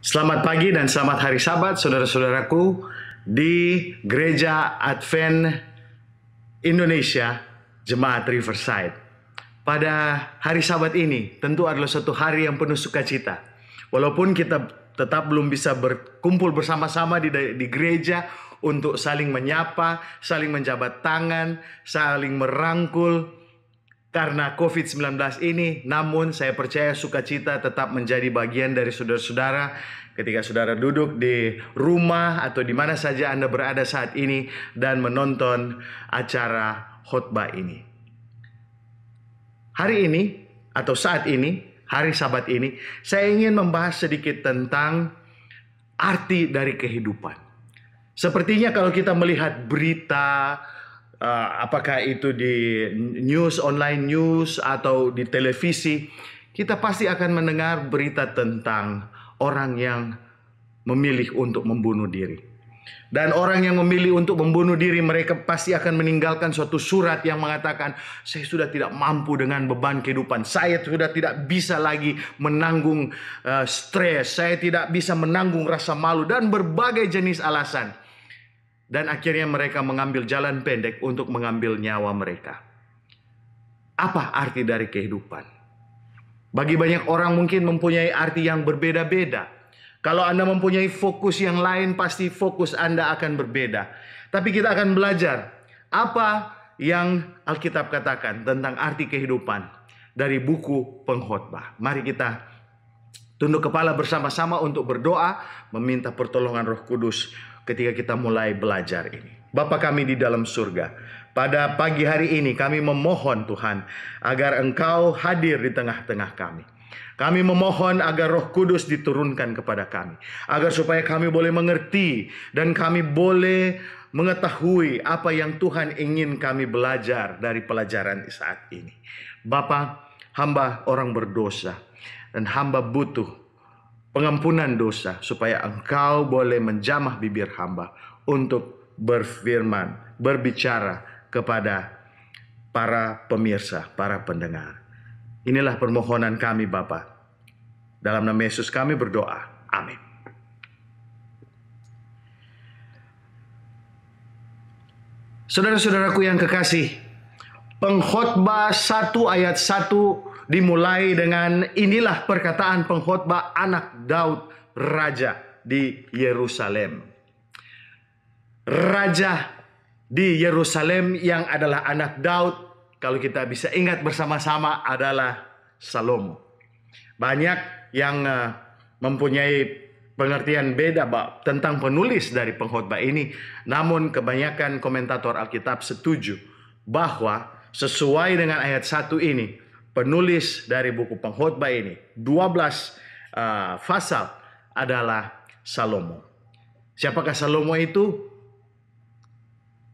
Selamat pagi dan selamat hari Sabat, saudara-saudaraku di Gereja Advent Indonesia, Jemaat Riverside. Pada hari Sabat ini tentu adalah suatu hari yang penuh sukacita. Walaupun kita tetap belum bisa berkumpul bersama-sama di gereja untuk saling menyapa, saling menjabat tangan, saling merangkul, karena COVID-19 ini, namun saya percaya sukacita tetap menjadi bagian dari saudara-saudara ketika saudara duduk di rumah atau di mana saja Anda berada saat ini dan menonton acara khotbah ini. Hari ini atau saat ini, hari Sabat ini, saya ingin membahas sedikit tentang arti dari kehidupan. Sepertinya kalau kita melihat berita, apakah itu di news, online news, atau di televisi, kita pasti akan mendengar berita tentang orang yang memilih untuk membunuh diri. Dan orang yang memilih untuk membunuh diri, mereka pasti akan meninggalkan suatu surat yang mengatakan, saya sudah tidak mampu dengan beban kehidupan, saya sudah tidak bisa lagi menanggung stres, saya tidak bisa menanggung rasa malu, dan berbagai jenis alasan. Dan akhirnya mereka mengambil jalan pendek untuk mengambil nyawa mereka. Apa arti dari kehidupan? Bagi banyak orang mungkin mempunyai arti yang berbeda-beda. Kalau Anda mempunyai fokus yang lain, pasti fokus Anda akan berbeda. Tapi kita akan belajar apa yang Alkitab katakan tentang arti kehidupan dari buku Pengkhotbah. Mari kita tunduk kepala bersama-sama untuk berdoa, meminta pertolongan Roh Kudus ketika kita mulai belajar ini. Bapa kami di dalam surga, pada pagi hari ini kami memohon Tuhan agar Engkau hadir di tengah-tengah kami. Kami memohon agar Roh Kudus diturunkan kepada kami, agar supaya kami boleh mengerti dan kami boleh mengetahui apa yang Tuhan ingin kami belajar dari pelajaran saat ini. Bapa, hamba orang berdosa dan hamba butuh pengampunan dosa supaya Engkau boleh menjamah bibir hamba untuk berfirman, berbicara kepada para pemirsa, para pendengar. Inilah permohonan kami Bapa. Dalam nama Yesus kami berdoa. Amin. Saudara-saudaraku yang kekasih, Pengkhotbah 1 ayat 1 dimulai dengan inilah perkataan pengkhotbah anak Daud, raja di Yerusalem. Raja di Yerusalem yang adalah anak Daud, kalau kita bisa ingat bersama-sama, adalah Salomo. Banyak yang mempunyai pengertian beda tentang penulis dari pengkhotbah ini, namun kebanyakan komentator Alkitab setuju bahwa sesuai dengan ayat 1 ini, penulis dari buku Pengkhotbah ini, 12 pasal adalah Salomo. Siapakah Salomo itu?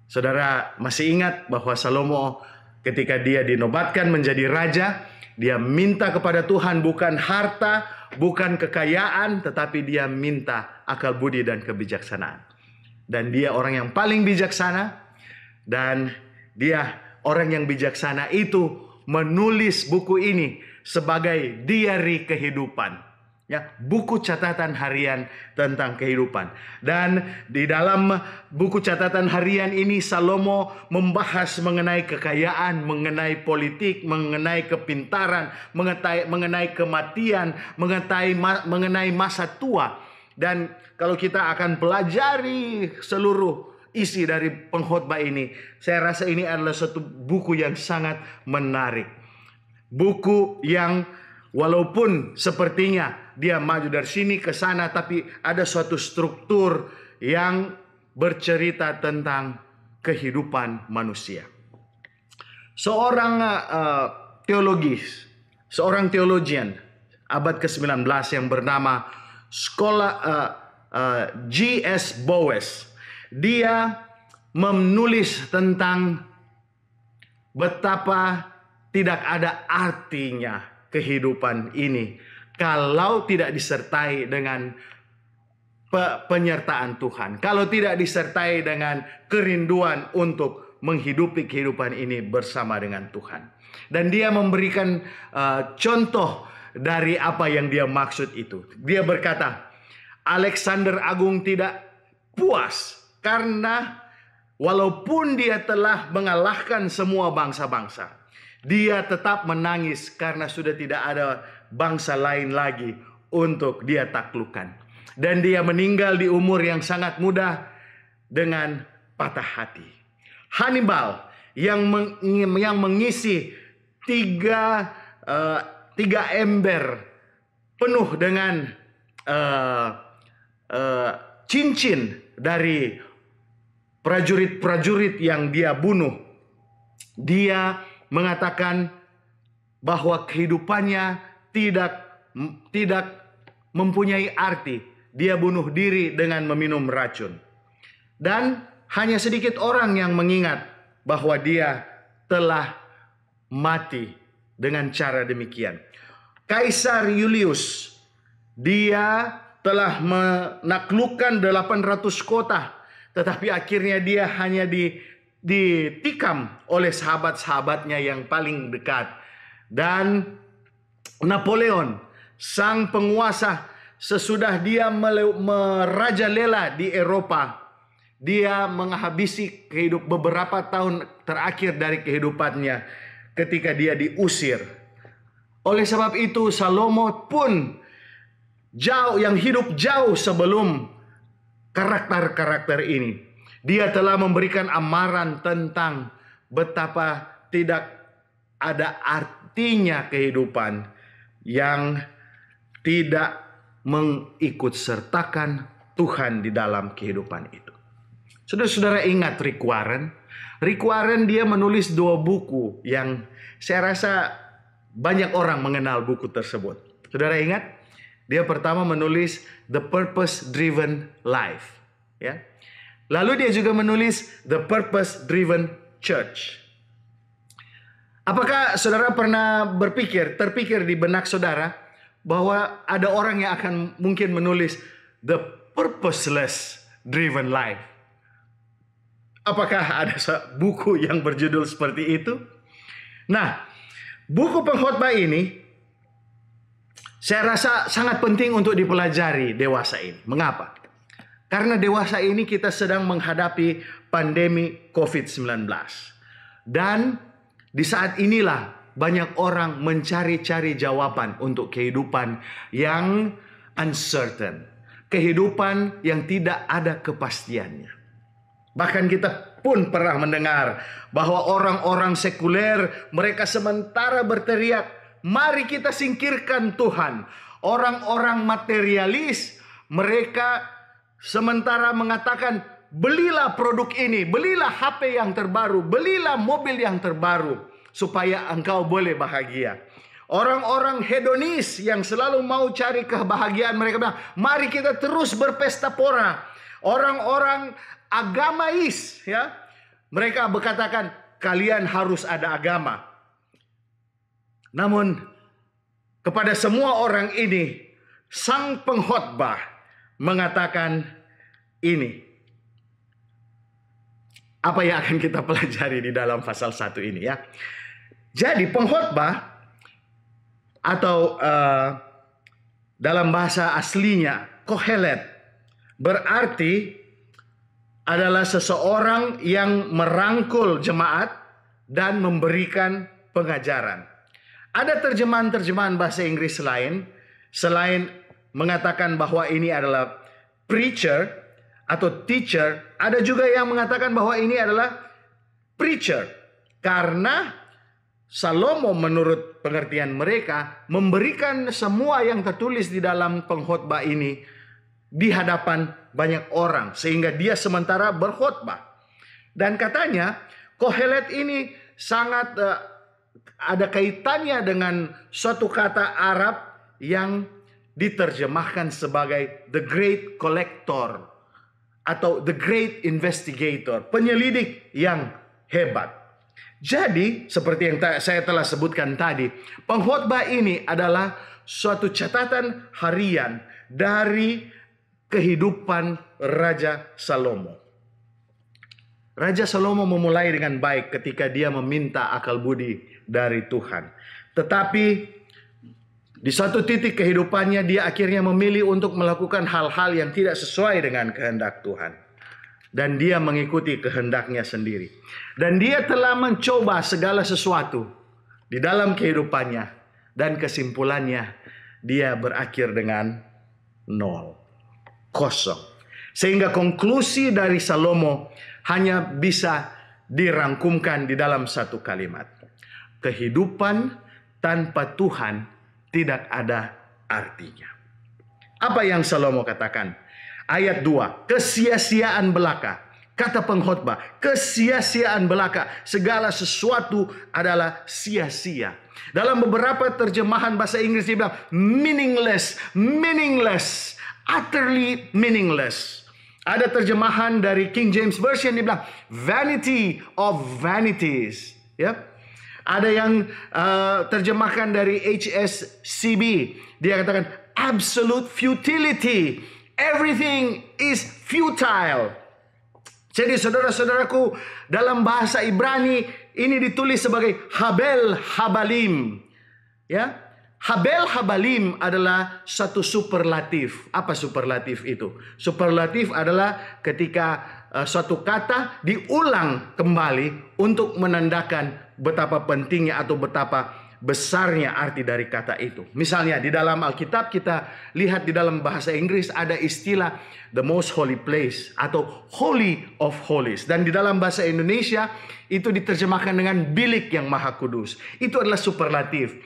Saudara masih ingat bahwa Salomo ketika dia dinobatkan menjadi raja, dia minta kepada Tuhan bukan harta, bukan kekayaan, tetapi dia minta akal budi dan kebijaksanaan. Dan dia orang yang paling bijaksana, dan dia orang yang bijaksana itu menulis buku ini sebagai diari kehidupan. Ya, buku catatan harian tentang kehidupan. Dan di dalam buku catatan harian ini Salomo membahas mengenai kekayaan, mengenai politik, mengenai kepintaran, mengenai kematian, mengenai masa tua. Dan kalau kita akan pelajari seluruh isi dari pengkhotbah ini, saya rasa ini adalah satu buku yang sangat menarik. Buku yang walaupun sepertinya dia maju dari sini ke sana, tapi ada suatu struktur yang bercerita tentang kehidupan manusia. Seorang seorang teologian abad ke-19 yang bernama G.S. Bowes, dia menulis tentang betapa tidak ada artinya kehidupan ini kalau tidak disertai dengan penyertaan Tuhan, kalau tidak disertai dengan kerinduan untuk menghidupi kehidupan ini bersama dengan Tuhan. Dan dia memberikan contoh dari apa yang dia maksud itu. Dia berkata, Alexander Agung tidak puas karena walaupun dia telah mengalahkan semua bangsa-bangsa, dia tetap menangis karena sudah tidak ada bangsa lain lagi untuk dia taklukkan. Dan dia meninggal di umur yang sangat muda dengan patah hati. Hannibal yang mengisi tiga ember penuh dengan cincin dari prajurit-prajurit yang dia bunuh. Dia mengatakan bahwa kehidupannya tidak mempunyai arti. Dia bunuh diri dengan meminum racun. Dan hanya sedikit orang yang mengingat bahwa dia telah mati dengan cara demikian. Kaisar Julius, dia telah menaklukkan 800 kota, tetapi akhirnya dia hanya ditikam oleh sahabat-sahabatnya yang paling dekat. Dan Napoleon, sang penguasa, sesudah dia merajalela di Eropa, dia menghabisi beberapa tahun terakhir dari kehidupannya ketika dia diusir. Oleh sebab itu Salomo pun yang hidup jauh sebelum karakter-karakter ini. Dia telah memberikan amaran tentang betapa tidak ada artinya kehidupan yang tidak mengikut sertakan Tuhan di dalam kehidupan itu. Saudara-saudara ingat Rick Warren? Rick Warren dia menulis 2 buku yang saya rasa banyak orang mengenal buku tersebut. Saudara ingat? Dia pertama menulis The Purpose Driven Life, ya. Lalu dia juga menulis The Purpose Driven Church. Apakah saudara pernah terpikir di benak saudara bahwa ada orang yang akan mungkin menulis The Purposeless Driven Life? Apakah ada buku yang berjudul seperti itu? Nah, buku pengkhotbah ini saya rasa sangat penting untuk dipelajari dewasa ini. Mengapa? Karena dewasa ini kita sedang menghadapi pandemi COVID-19. Dan di saat inilah banyak orang mencari-cari jawaban untuk kehidupan yang uncertain. Kehidupan yang tidak ada kepastiannya. Bahkan kita pun pernah mendengar bahwa orang-orang sekuler, mereka sementara berteriak, mari kita singkirkan Tuhan. Orang-orang materialis, mereka sementara mengatakan, belilah produk ini, belilah HP yang terbaru, belilah mobil yang terbaru, supaya engkau boleh bahagia. Orang-orang hedonis yang selalu mau cari kebahagiaan, mereka bilang, mari kita terus berpesta pora. Orang-orang agamais, ya, mereka berkatakan, kalian harus ada agama. Namun, kepada semua orang ini, sang pengkhotbah mengatakan ini. Apa yang akan kita pelajari di dalam pasal 1 ini, ya. Jadi pengkhotbah atau dalam bahasa aslinya Kohelet berarti adalah seseorang yang merangkul jemaat dan memberikan pengajaran. Ada terjemahan-terjemahan bahasa Inggris lain selain mengatakan bahwa ini adalah preacher atau teacher, ada juga yang mengatakan bahwa ini adalah preacher. Karena Salomo menurut pengertian mereka memberikan semua yang tertulis di dalam pengkhotbah ini di hadapan banyak orang, sehingga dia sementara berkhotbah. Dan katanya Kohelet ini sangat ada kaitannya dengan suatu kata Arab yang diterjemahkan sebagai the great collector atau the great investigator, penyelidik yang hebat. Jadi seperti yang saya telah sebutkan tadi, pengkhotbah ini adalah suatu catatan harian dari kehidupan Raja Salomo. Raja Salomo memulai dengan baik ketika dia meminta akal budi dari Tuhan. Tetapi Di satu titik kehidupannya dia akhirnya memilih untuk melakukan hal-hal yang tidak sesuai dengan kehendak Tuhan. Dan dia mengikuti kehendaknya sendiri. Dan dia telah mencoba segala sesuatu di dalam kehidupannya. Dan kesimpulannya dia berakhir dengan 0. Kosong. Sehingga konklusi dari Salomo hanya bisa dirangkumkan di dalam satu kalimat. Kehidupan tanpa Tuhan tidak ada artinya. Apa yang Salomo katakan? Ayat 2, kesia-siaan belaka. Kata pengkhotbah, kesia-siaan belaka. Segala sesuatu adalah sia-sia. Dalam beberapa terjemahan bahasa Inggris dia bilang meaningless, meaningless, utterly meaningless. Ada terjemahan dari King James Version dia bilang vanity of vanities. Ya. Ada yang terjemahkan dari HSCB. Dia katakan absolute futility. Everything is futile. Jadi saudara-saudaraku, dalam bahasa Ibrani ini ditulis sebagai Habel Habalim. Ya, Habel Habalim adalah satu superlatif. Apa superlatif itu? Superlatif adalah ketika suatu kata diulang kembali untuk menandakan betapa pentingnya atau betapa besarnya arti dari kata itu. Misalnya di dalam Alkitab kita lihat di dalam bahasa Inggris ada istilah the most holy place atau holy of holies. Dan di dalam bahasa Indonesia itu diterjemahkan dengan bilik yang maha kudus. Itu adalah superlatif.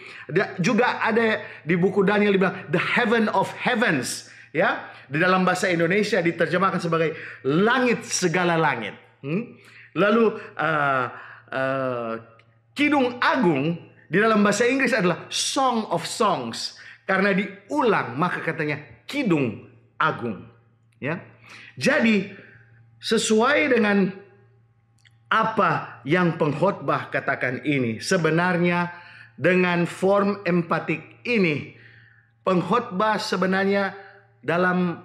Juga ada di buku Daniel dibilang the heaven of heavens. Ya, di dalam bahasa Indonesia diterjemahkan sebagai langit segala langit. Lalu Kidung Agung di dalam bahasa Inggris adalah Song of Songs. Karena diulang maka katanya Kidung Agung. Ya. Jadi sesuai dengan apa yang pengkhotbah katakan ini, sebenarnya dengan form empatik ini, pengkhotbah sebenarnya dalam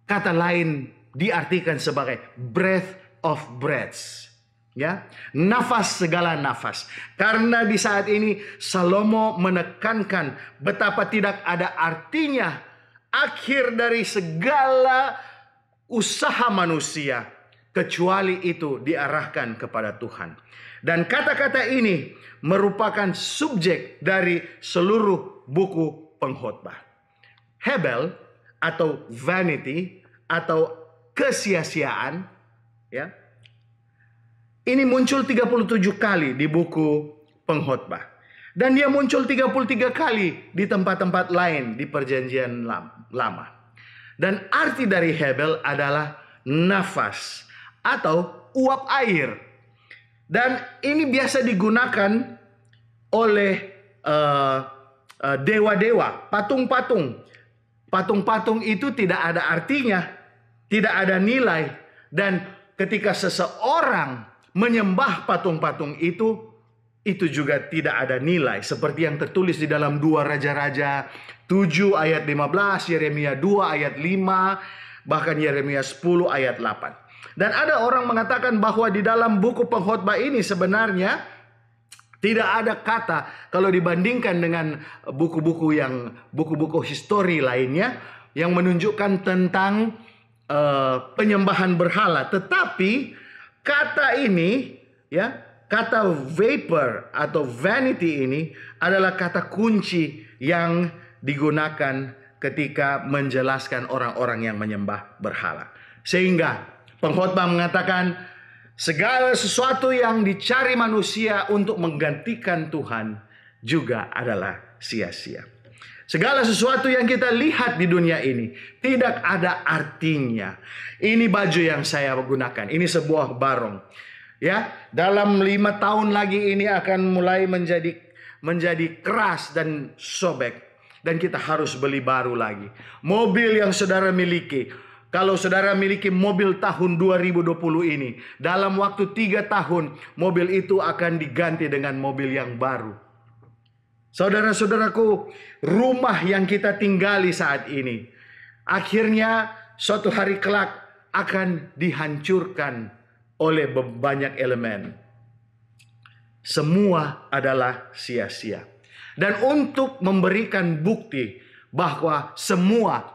kata lain diartikan sebagai breath of breaths. Ya, nafas segala nafas. Karena di saat ini Salomo menekankan betapa tidak ada artinya akhir dari segala usaha manusia kecuali itu diarahkan kepada Tuhan. Dan kata-kata ini merupakan subjek dari seluruh buku pengkhotbah. Hebel atau vanity atau kesia-siaan, ya. Ini muncul 37 kali di buku pengkhotbah. Dan dia muncul 33 kali di tempat-tempat lain di perjanjian lama. Dan arti dari Hebel adalah nafas atau uap air. Dan ini biasa digunakan oleh dewa-dewa, patung-patung. Patung-patung itu tidak ada artinya, tidak ada nilai. Dan ketika seseorang menyembah patung-patung itu juga tidak ada nilai. Seperti yang tertulis di dalam 2 Raja-Raja 7 ayat 15, Yeremia 2 ayat 5, bahkan Yeremia 10 ayat 8. Dan ada orang mengatakan bahwa di dalam buku pengkhotbah ini sebenarnya tidak ada kata, kalau dibandingkan dengan buku-buku histori lainnya yang menunjukkan tentang penyembahan berhala. Tetapi kata ini, ya, kata vapor atau vanity ini adalah kata kunci yang digunakan ketika menjelaskan orang-orang yang menyembah berhala. Sehingga pengkhotbah mengatakan segala sesuatu yang dicari manusia untuk menggantikan Tuhan juga adalah sia-sia. Segala sesuatu yang kita lihat di dunia ini tidak ada artinya. Ini baju yang saya gunakan. Ini sebuah barong. Ya, dalam 5 tahun lagi ini akan mulai menjadi keras dan sobek. Dan kita harus beli baru lagi. Mobil yang saudara miliki. Kalau saudara miliki mobil tahun 2020 ini, dalam waktu 3 tahun mobil itu akan diganti dengan mobil yang baru. Saudara-saudaraku, rumah yang kita tinggali saat ini akhirnya suatu hari kelak akan dihancurkan oleh banyak elemen. Semua adalah sia-sia. Dan untuk memberikan bukti bahwa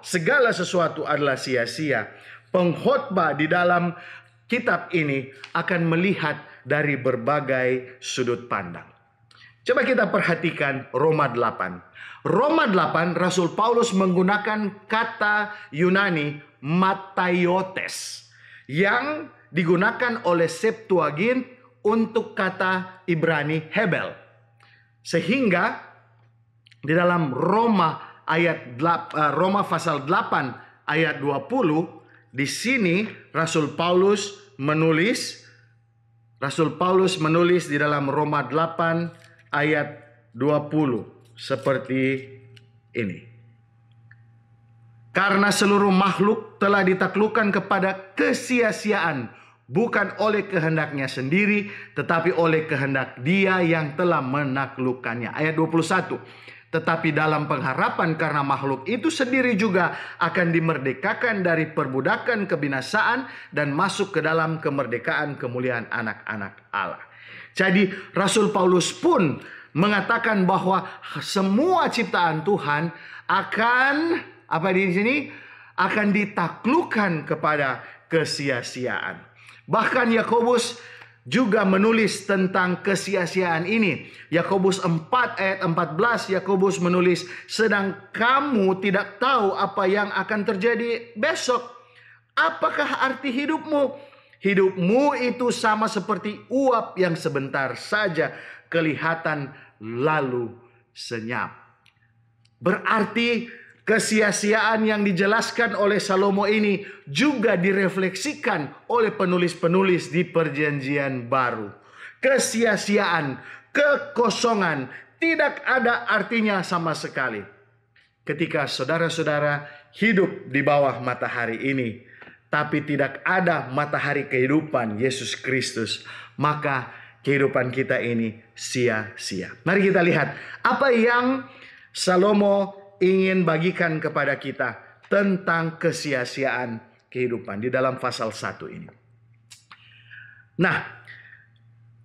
segala sesuatu adalah sia-sia, pengkhotbah di dalam kitab ini akan melihat dari berbagai sudut pandang. Coba kita perhatikan Roma 8. Roma 8, Rasul Paulus menggunakan kata Yunani mataiotes yang digunakan oleh Septuagint untuk kata Ibrani Hebel. Sehingga di dalam Roma pasal 8 ayat 20, di sini Rasul Paulus menulis di dalam Roma 8 ayat 20 seperti ini. Karena seluruh makhluk telah ditaklukkan kepada kesia-siaan, bukan oleh kehendaknya sendiri, tetapi oleh kehendak Dia yang telah menaklukkannya. Ayat 21. Tetapi dalam pengharapan karena makhluk itu sendiri juga akan dimerdekakan dari perbudakan kebinasaan dan masuk ke dalam kemerdekaan kemuliaan anak-anak Allah. Jadi Rasul Paulus pun mengatakan bahwa semua ciptaan Tuhan akan akan ditaklukkan kepada kesia-siaan. Bahkan Yakobus juga menulis tentang kesia-siaan ini. Yakobus 4 ayat 14, Yakobus menulis, sedang kamu tidak tahu apa yang akan terjadi besok. Apakah arti hidupmu? Hidupmu itu sama seperti uap yang sebentar saja kelihatan lalu senyap. Berarti kesia-siaan yang dijelaskan oleh Salomo ini juga direfleksikan oleh penulis-penulis di Perjanjian Baru. Kesia-siaan, kekosongan, tidak ada artinya sama sekali. Ketika saudara-saudara hidup di bawah matahari ini, tapi tidak ada matahari kehidupan Yesus Kristus, maka kehidupan kita ini sia-sia. Mari kita lihat apa yang Salomo ingin bagikan kepada kita tentang kesia-siaan kehidupan di dalam pasal 1 ini. Nah,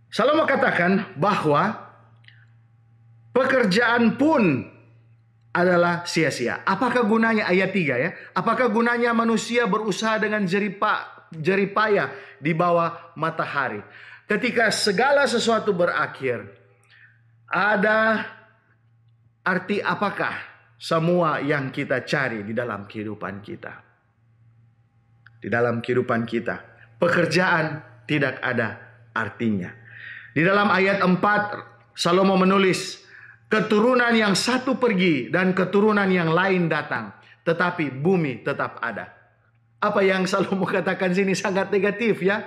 Salomo katakan bahwa pekerjaan pun adalah sia-sia. Apakah gunanya ayat 3 ya? Apakah gunanya manusia berusaha dengan jeripaya di bawah matahari? Ketika segala sesuatu berakhir, ada arti apakah semua yang kita cari di dalam kehidupan kita? Di dalam kehidupan kita, pekerjaan tidak ada artinya. Di dalam ayat 4, Salomo menulis, keturunan yang satu pergi dan keturunan yang lain datang, tetapi bumi tetap ada. Apa yang Salomo katakan sini sangat negatif ya.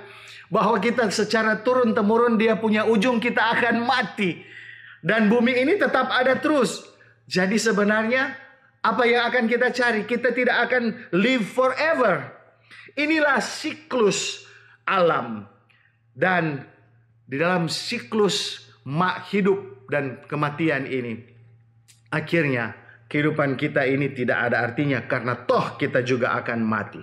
Bahwa kita secara turun-temurun dia punya ujung, kita akan mati. Dan bumi ini tetap ada terus. Jadi sebenarnya apa yang akan kita cari? Kita tidak akan live forever. Inilah siklus alam. Dan di dalam siklus hidup dan kematian ini, akhirnya kehidupan kita ini tidak ada artinya karena toh kita juga akan mati.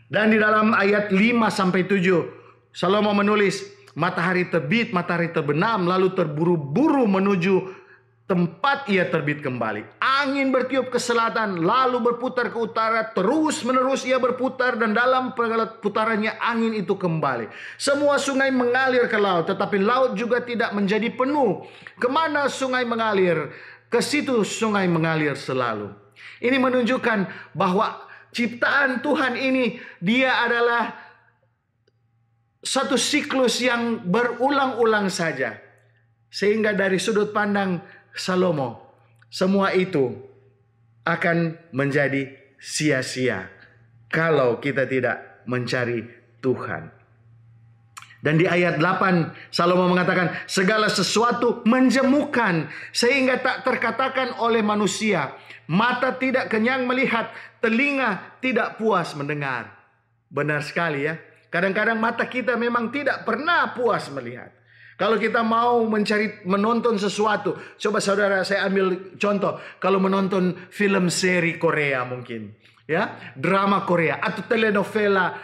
Dan di dalam ayat 5-7 Salomo menulis, matahari terbit, matahari terbenam, lalu terburu-buru menuju tempat ia terbit kembali. Angin bertiup ke selatan, lalu berputar ke utara, terus menerus ia berputar, dan dalam putarannya angin itu kembali. Semua sungai mengalir ke laut, tetapi laut juga tidak menjadi penuh. Kemana sungai mengalir, ke situ sungai mengalir selalu. Ini menunjukkan bahwa ciptaan Tuhan ini, dia adalah satu siklus yang berulang-ulang saja. Sehingga dari sudut pandang Salomo, semua itu akan menjadi sia-sia kalau kita tidak mencari Tuhan. Dan di ayat 8 Salomo mengatakan, segala sesuatu menjemukan sehingga tak terkatakan oleh manusia. Mata tidak kenyang melihat, telinga tidak puas mendengar. Benar sekali ya. Kadang-kadang mata kita memang tidak pernah puas melihat. Kalau kita mau menonton sesuatu, coba saudara saya ambil contoh, kalau menonton film seri Korea mungkin, ya, drama Korea atau telenovela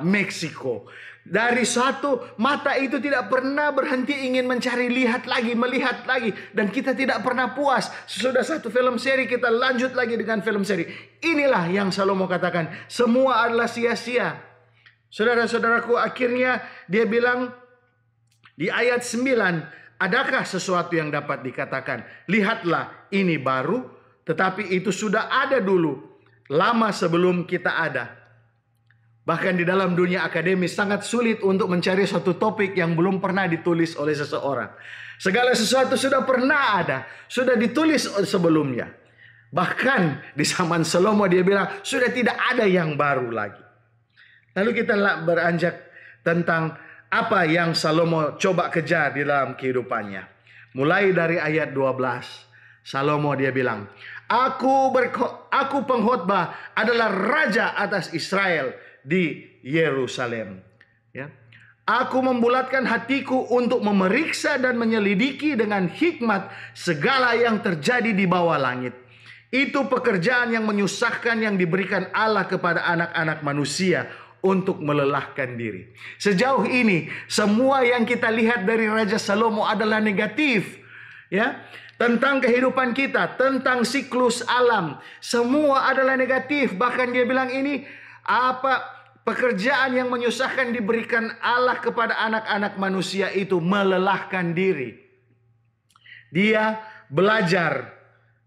Meksiko. Dari satu mata itu tidak pernah berhenti ingin mencari, lihat lagi, melihat lagi. Dan kita tidak pernah puas. Sesudah satu film seri kita lanjut lagi dengan film seri. Inilah yang Salomo katakan, semua adalah sia-sia. Saudara-saudaraku, akhirnya dia bilang di ayat 9, adakah sesuatu yang dapat dikatakan? Lihatlah, ini baru, tetapi itu sudah ada dulu, lama sebelum kita ada. Bahkan di dalam dunia akademis sangat sulit untuk mencari suatu topik yang belum pernah ditulis oleh seseorang. Segala sesuatu sudah pernah ada, sudah ditulis sebelumnya. Bahkan di zaman Salomo dia bilang sudah tidak ada yang baru lagi. Lalu kita beranjak tentang apa yang Salomo coba kejar di dalam kehidupannya. Mulai dari ayat 12, Salomo dia bilang, Aku pengkhotbah adalah raja atas Israel di Yerusalem. Ya. Aku membulatkan hatiku untuk memeriksa dan menyelidiki dengan hikmat segala yang terjadi di bawah langit. Itu pekerjaan yang menyusahkan yang diberikan Allah kepada anak-anak manusia untuk melelahkan diri. Sejauh ini semua yang kita lihat dari Raja Salomo adalah negatif. Ya. Tentang kehidupan kita, tentang siklus alam, semua adalah negatif. Bahkan dia bilang ini pekerjaan yang menyusahkan diberikan Allah kepada anak-anak manusia itu melelahkan diri. Dia belajar,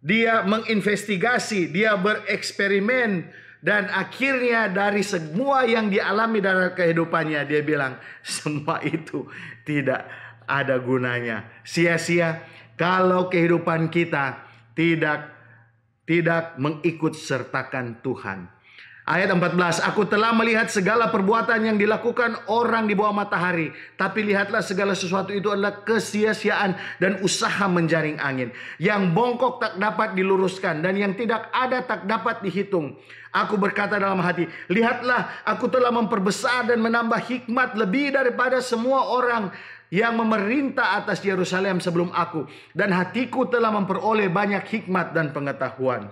dia menginvestigasi, dia bereksperimen, dan akhirnya dari semua yang dialami dalam kehidupannya dia bilang semua itu tidak ada gunanya, sia-sia kalau kehidupan kita tidak mengikut sertakan Tuhan. Ayat 14, aku telah melihat segala perbuatan yang dilakukan orang di bawah matahari. Tapi lihatlah segala sesuatu itu adalah kesia-siaan dan usaha menjaring angin. Yang bongkok tak dapat diluruskan dan yang tidak ada tak dapat dihitung. Aku berkata dalam hati, lihatlah aku telah memperbesar dan menambah hikmat lebih daripada semua orang yang memerintah atas Yerusalem sebelum aku. Dan hatiku telah memperoleh banyak hikmat dan pengetahuan.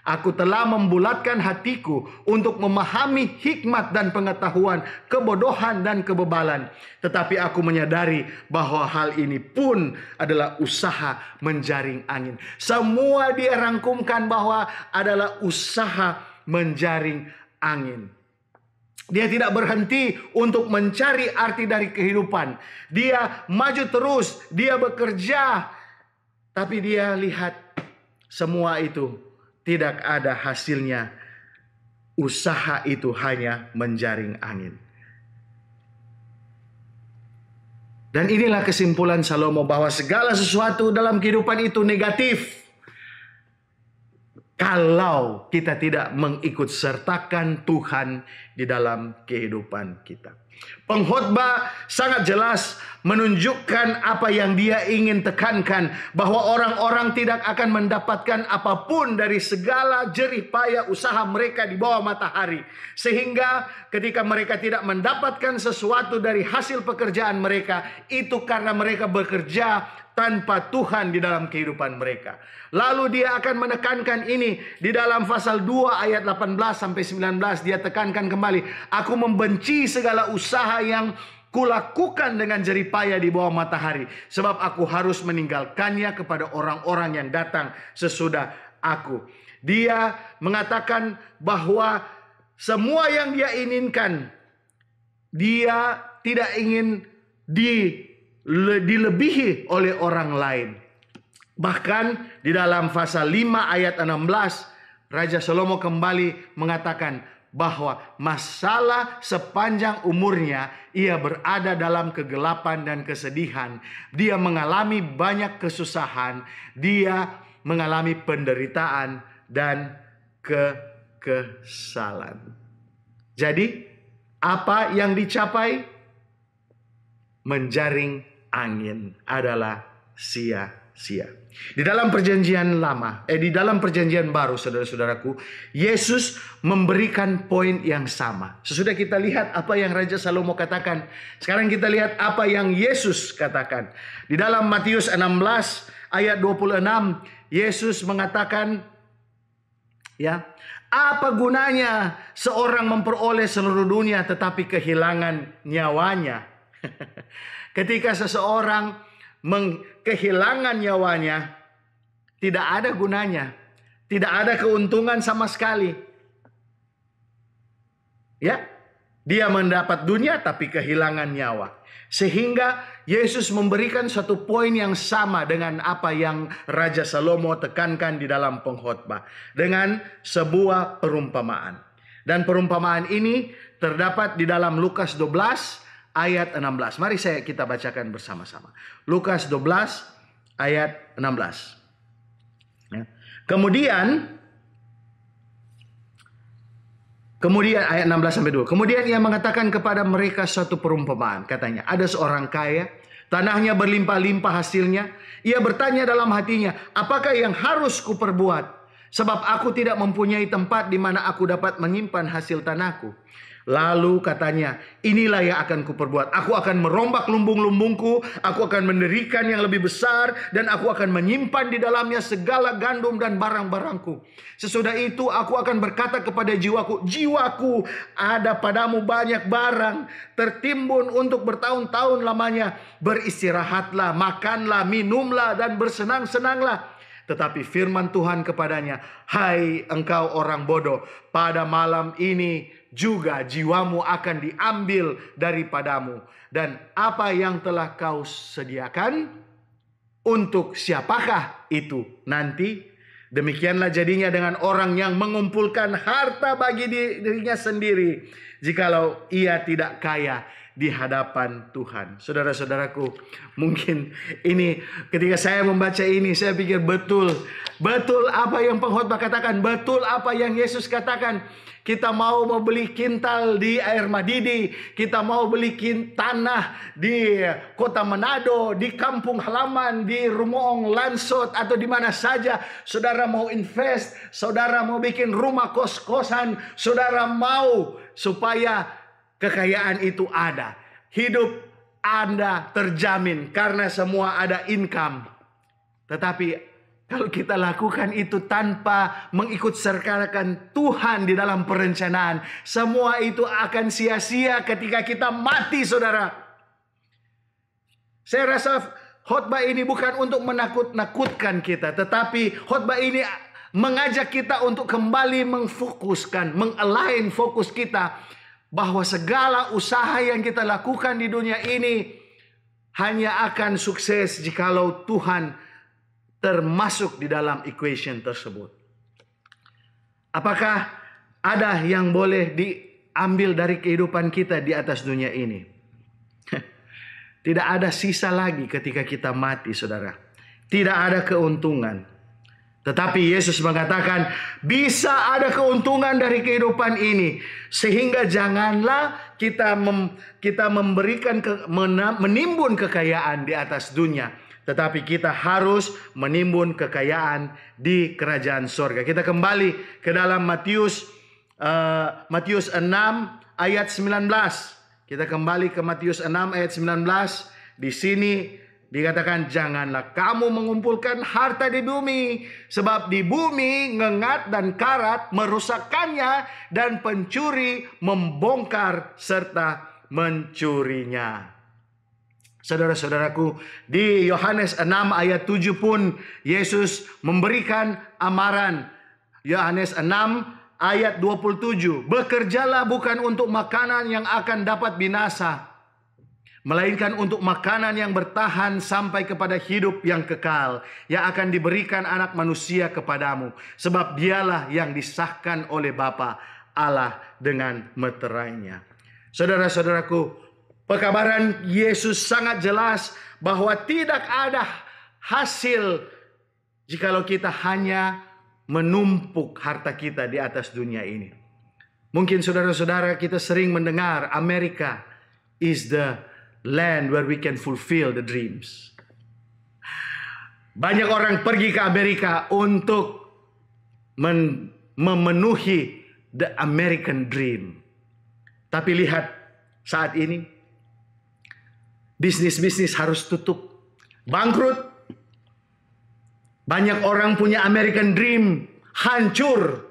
Aku telah membulatkan hatiku untuk memahami hikmat dan pengetahuan, kebodohan dan kebebalan. Tetapi aku menyadari bahwa hal ini pun adalah usaha menjaring angin. Semua dia rangkumkan bahwa adalah usaha menjaring angin. Dia tidak berhenti untuk mencari arti dari kehidupan. Dia maju terus, dia bekerja. Tapi dia lihat semua itu tidak ada hasilnya. Usaha itu hanya menjaring angin. Dan inilah kesimpulan Salomo bahwa segala sesuatu dalam kehidupan itu negatif kalau kita tidak mengikut sertakan Tuhan di dalam kehidupan kita. Pengkhotbah sangat jelas menunjukkan apa yang dia ingin tekankan, bahwa orang-orang tidak akan mendapatkan apapun dari segala jerih payah usaha mereka di bawah matahari. Sehingga ketika mereka tidak mendapatkan sesuatu dari hasil pekerjaan mereka, itu karena mereka bekerja tanpa Tuhan di dalam kehidupan mereka. Lalu dia akan menekankan ini di dalam pasal 2 ayat 18 sampai 19. Dia tekankan kembali, aku membenci segala usaha yang kulakukan dengan jerih payah di bawah matahari, sebab aku harus meninggalkannya kepada orang-orang yang datang sesudah aku. Dia mengatakan bahwa semua yang dia inginkan, dia tidak ingin dilebihi oleh orang lain. Bahkan di dalam pasal 5 ayat 16, Raja Salomo kembali mengatakan bahwa masalah sepanjang umurnya ia berada dalam kegelapan dan kesedihan. Dia mengalami banyak kesusahan, dia mengalami penderitaan dan kekesalan. Jadi apa yang dicapai? Menjaring angin adalah sia-sia. Di dalam perjanjian lama, di dalam perjanjian baru, saudara-saudaraku, Yesus memberikan poin yang sama. Sesudah kita lihat apa yang Raja Salomo katakan, sekarang kita lihat apa yang Yesus katakan. Di dalam Matius 16 ayat 26, Yesus mengatakan Ya, apa gunanya seorang memperoleh seluruh dunia tetapi kehilangan nyawanya? Ketika seseorang kehilangan nyawanya, tidak ada gunanya, tidak ada keuntungan sama sekali. Ya, dia mendapat dunia tapi kehilangan nyawa. Sehingga Yesus memberikan satu poin yang sama dengan apa yang Raja Salomo tekankan di dalam pengkhotbah, dengan sebuah perumpamaan. Dan perumpamaan ini terdapat di dalam Lukas 12 ayat 16. Mari kita bacakan bersama-sama. Lukas 12 ayat 16. Ya. Kemudian ayat 16 sampai 2. Kemudian ia mengatakan kepada mereka suatu perumpamaan. Katanya, ada seorang kaya, tanahnya berlimpah-limpah hasilnya. Ia bertanya dalam hatinya, apakah yang harus kuperbuat? Sebab aku tidak mempunyai tempat di mana aku dapat menyimpan hasil tanahku. Lalu katanya, inilah yang akan kuperbuat. Aku akan merombak lumbung-lumbungku, aku akan mendirikan yang lebih besar, dan aku akan menyimpan di dalamnya segala gandum dan barang-barangku. Sesudah itu aku akan berkata kepada jiwaku, jiwaku, ada padamu banyak barang, tertimbun untuk bertahun-tahun lamanya. Beristirahatlah, makanlah, minumlah, dan bersenang-senanglah. Tetapi firman Tuhan kepadanya, hai engkau orang bodoh, pada malam ini juga jiwamu akan diambil daripadamu. Dan apa yang telah kau sediakan, untuk siapakah itu nanti? Demikianlah jadinya dengan orang yang mengumpulkan harta bagi dirinya sendiri, jikalau ia tidak kaya di hadapan Tuhan. Saudara-saudaraku, mungkin ini ketika saya membaca ini, saya pikir betul apa yang pengkhotbah katakan, betul apa yang Yesus katakan. Kita mau membeli kintal di Air Madidi, kita mau beli tanah di kota Manado, di kampung halaman, di Rumoong, Lansot, atau di mana saja. Saudara mau invest, saudara mau bikin rumah kos-kosan, saudara mau supaya kekayaan itu ada. Hidup Anda terjamin karena semua ada income. Tetapi kalau kita lakukan itu tanpa mengikut sertakan Tuhan di dalam perencanaan, semua itu akan sia-sia ketika kita mati, saudara. Saya rasa khotbah ini bukan untuk menakut-nakutkan kita, tetapi khotbah ini mengajak kita untuk kembali mengfokuskan, mengalign fokus kita, bahwa segala usaha yang kita lakukan di dunia ini hanya akan sukses jikalau Tuhan termasuk di dalam equation tersebut. Apakah ada yang boleh diambil dari kehidupan kita di atas dunia ini? Tidak ada sisa lagi ketika kita mati, saudara. Tidak ada keuntungan. Tetapi Yesus mengatakan bisa ada keuntungan dari kehidupan ini. Sehingga janganlah kita menimbun kekayaan di atas dunia. Tetapi kita harus menimbun kekayaan di kerajaan sorga. Kita kembali ke dalam Matius 6 ayat 19. Kita kembali ke Matius 6 ayat 19. Di sini dikatakan, janganlah kamu mengumpulkan harta di bumi, sebab di bumi ngengat dan karat merusakkannya, dan pencuri membongkar serta mencurinya. Saudara-saudaraku, di Yohanes 6 ayat 7 pun Yesus memberikan amaran. Yohanes 6 ayat 27. Bekerjalah bukan untuk makanan yang akan dapat binasa, melainkan untuk makanan yang bertahan sampai kepada hidup yang kekal, yang akan diberikan Anak Manusia kepadamu. Sebab dialah yang disahkan oleh Bapa Allah dengan meterainya. Saudara-saudaraku, pekabaran Yesus sangat jelas bahwa tidak ada hasil jikalau kita hanya menumpuk harta kita di atas dunia ini. Mungkin saudara-saudara kita sering mendengar Amerika is the land where we can fulfill the dreams. Banyak orang pergi ke Amerika untuk memenuhi the American dream. Tapi lihat saat ini, bisnis-bisnis harus tutup, bangkrut. Banyak orang punya American dream, hancur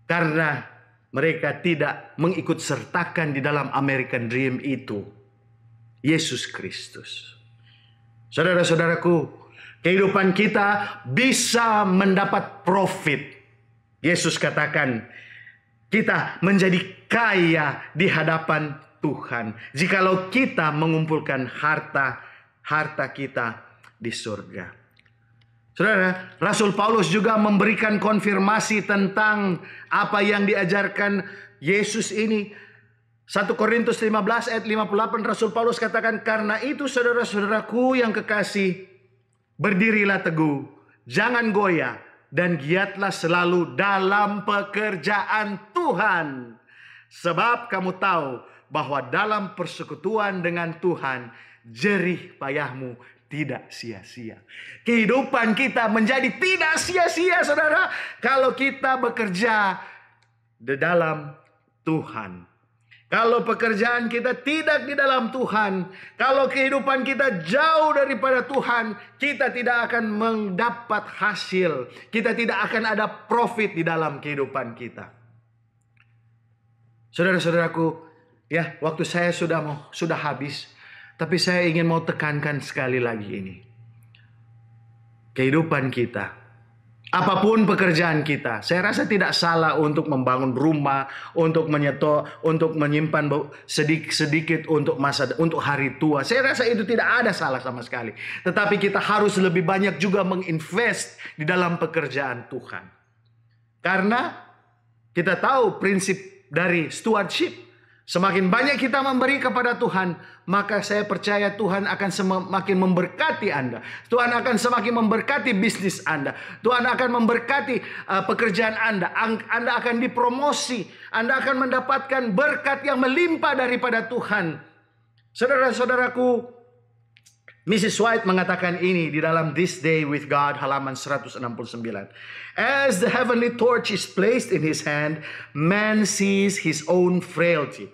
Karena mereka tidak mengikut sertakan di dalam American Dream itu, Yesus Kristus. Saudara-saudaraku, kehidupan kita bisa mendapat profit. Yesus katakan, kita menjadi kaya di hadapan Tuhan jikalau kita mengumpulkan harta kita di surga. Saudara, Rasul Paulus juga memberikan konfirmasi tentang apa yang diajarkan Yesus ini. 1 Korintus 15 ayat 58, Rasul Paulus katakan, karena itu saudara-saudaraku yang kekasih, berdirilah teguh, jangan goyah, dan giatlah selalu dalam pekerjaan Tuhan. Sebab kamu tahu bahwa dalam persekutuan dengan Tuhan, jerih payahmu tidak sia-sia. Kehidupan kita menjadi tidak sia-sia, saudara, kalau kita bekerja di dalam Tuhan. Kalau pekerjaan kita tidak di dalam Tuhan, kalau kehidupan kita jauh daripada Tuhan, kita tidak akan mendapat hasil. Kita tidak akan ada profit di dalam kehidupan kita. Saudara-saudaraku, ya, waktu saya sudah habis. Tapi saya ingin mau tekankan sekali lagi ini. Kehidupan kita, apapun pekerjaan kita, saya rasa tidak salah untuk membangun rumah, untuk menyetor, untuk menyimpan sedikit untuk hari tua. Saya rasa itu tidak ada salah sama sekali. Tetapi kita harus lebih banyak juga menginvest di dalam pekerjaan Tuhan. Karena kita tahu prinsip dari stewardship. Semakin banyak kita memberi kepada Tuhan, maka saya percaya Tuhan akan semakin memberkati Anda. Tuhan akan semakin memberkati bisnis Anda. Tuhan akan memberkati pekerjaan Anda. Anda akan dipromosi. Anda akan mendapatkan berkat yang melimpah daripada Tuhan. Saudara-saudaraku, Mrs. White mengatakan ini di dalam This Day with God halaman 169. As the heavenly torch is placed in his hand, man sees his own frailty,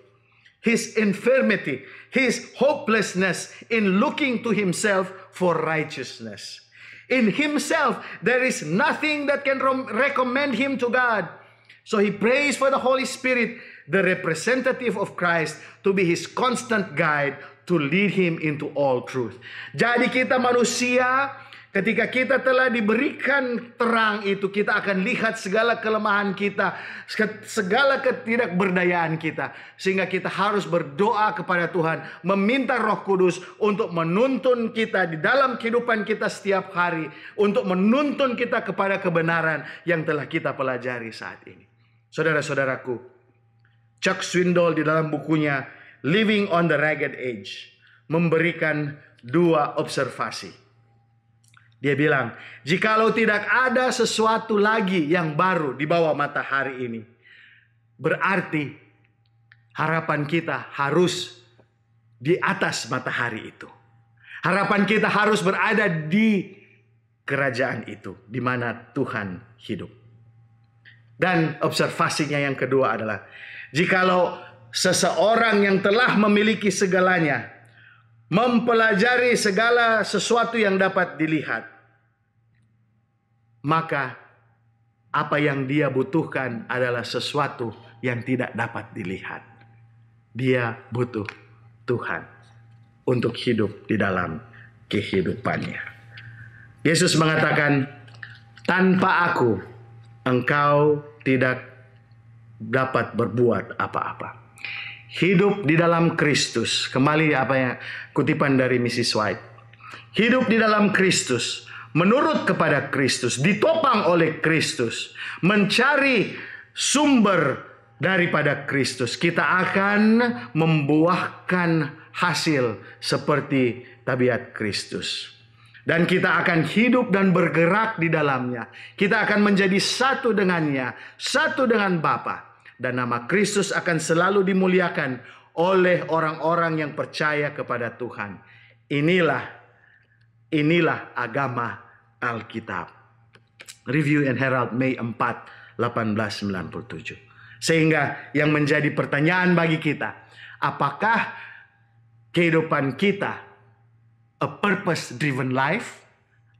his infirmity, his hopelessness in looking to himself for righteousness. In himself, there is nothing that can recommend him to God. So he prays for the Holy Spirit, the representative of Christ, to be his constant guide, to lead him into all truth. Jadi kita manusia, ketika kita telah diberikan terang itu, kita akan lihat segala kelemahan kita, segala ketidakberdayaan kita. Sehingga kita harus berdoa kepada Tuhan, meminta Roh Kudus untuk menuntun kita di dalam kehidupan kita setiap hari, untuk menuntun kita kepada kebenaran yang telah kita pelajari saat ini. Saudara-saudaraku, Chuck Swindoll di dalam bukunya Living on the Ragged Edge memberikan 2 observasi. Dia bilang, jikalau tidak ada sesuatu lagi yang baru di bawah matahari ini, berarti harapan kita harus di atas matahari itu. Harapan kita harus berada di kerajaan itu, di mana Tuhan hidup. Dan observasinya yang kedua adalah, jikalau seseorang yang telah memiliki segalanya mempelajari segala sesuatu yang dapat dilihat, maka apa yang dia butuhkan adalah sesuatu yang tidak dapat dilihat. Dia butuh Tuhan untuk hidup di dalam kehidupannya. Yesus mengatakan, tanpa aku engkau tidak dapat berbuat apa-apa. Hidup di dalam Kristus. Kembali apa yang kutipan dari Mrs. White. Hidup di dalam Kristus, menurut kepada Kristus, ditopang oleh Kristus, mencari sumber daripada Kristus. Kita akan membuahkan hasil seperti tabiat Kristus. Dan kita akan hidup dan bergerak di dalamnya. Kita akan menjadi satu dengannya, satu dengan Bapa. Dan nama Kristus akan selalu dimuliakan oleh orang-orang yang percaya kepada Tuhan. Inilah agama Alkitab. Review and Herald, Mei 4, 1897. Sehingga yang menjadi pertanyaan bagi kita, apakah kehidupan kita a purpose-driven life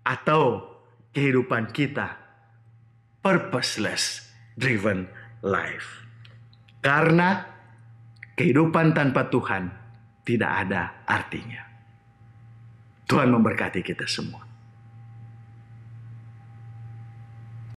atau kehidupan kita purposeless-driven life. Karena kehidupan tanpa Tuhan tidak ada artinya. Tuhan memberkati kita semua.